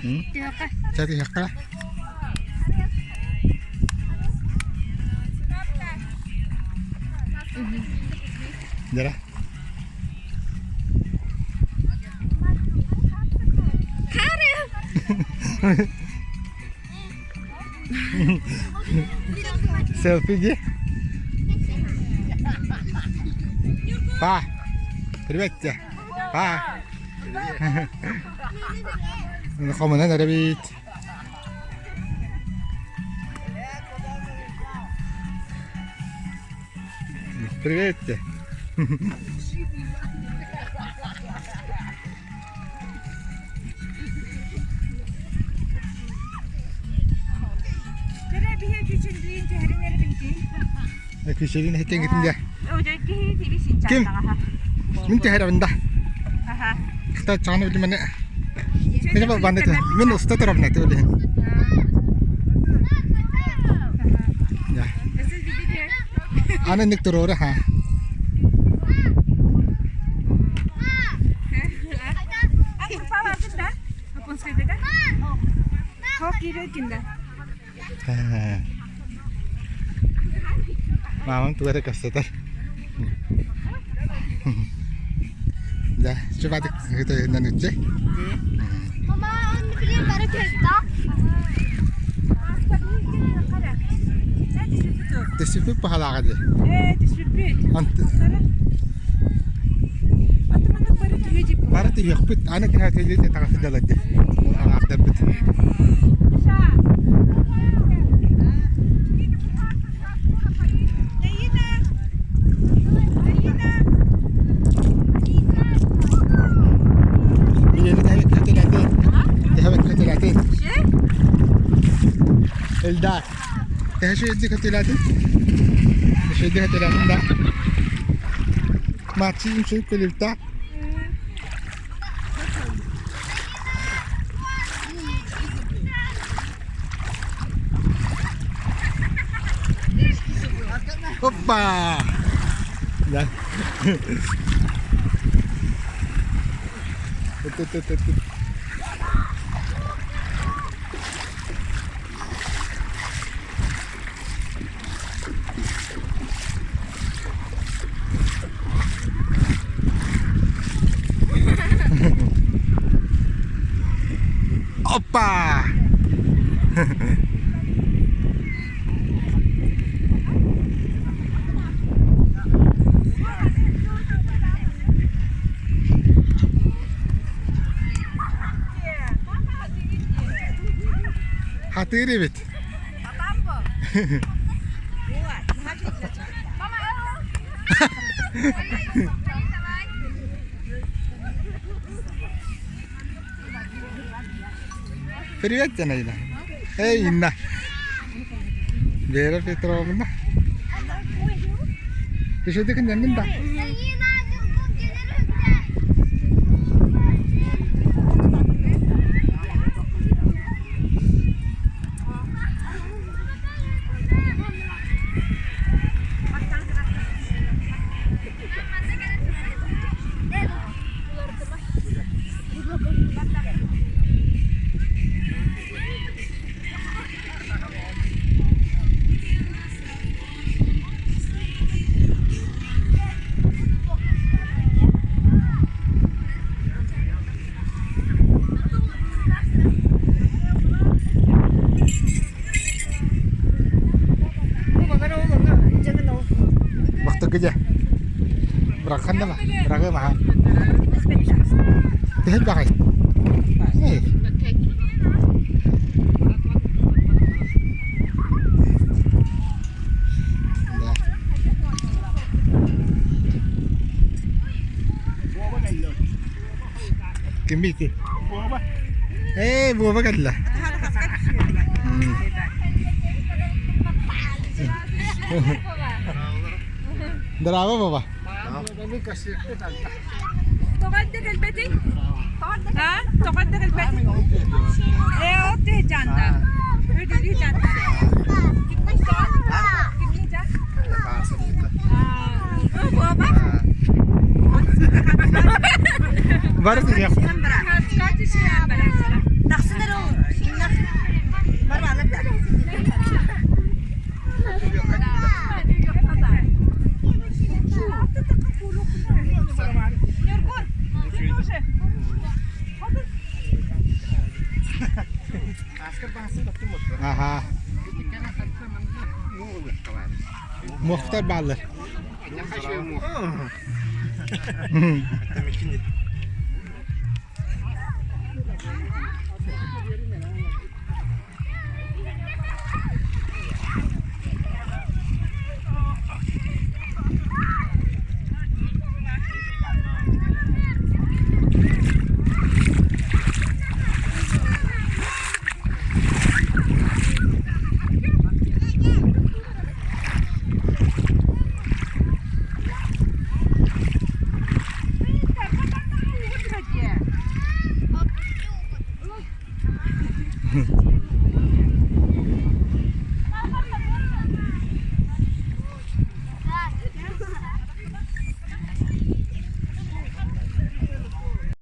Jadi hakka. Jara. Selfie ji. Pa. Привет. Pa. Kommer den där bit. Привет. Küçülün hekken gittin ya. Kim? Min tehir benda. Kita cana beli mana? Ini apa benda tu? Min ustaz terap nanti beli. Ya. Ana nik turun ha. Mamam tuh ada kasih dah, coba kita nanti. Mama, ini beli baru cerita. Disipi pahala aja. Disipi. Ante. Atau mana baru tuh Baru tuh yakpit, anak yang hati jadi tak kasih jalan deh. Anak dapat. Eldar. Teh şu yedi katilatin. Şu yedi katilatin da. Maçın şu kulüpte. Hoppa. Dah. Tut. Opa. Hati ribet. Привет, Наиля. Эй, Инна. Вера Петровна. Ты что, ты к ним да? Kerja berangkat dah mah berangkat mahal teh pakai Kimiki buah apa lah Berapa Bapak? تقدر البيتي؟ ها؟ تقدر البيتي؟ ايه اوتي جانتا هدي جانتا Baru sih ya. Kaç kişi var? Muhtar ballı.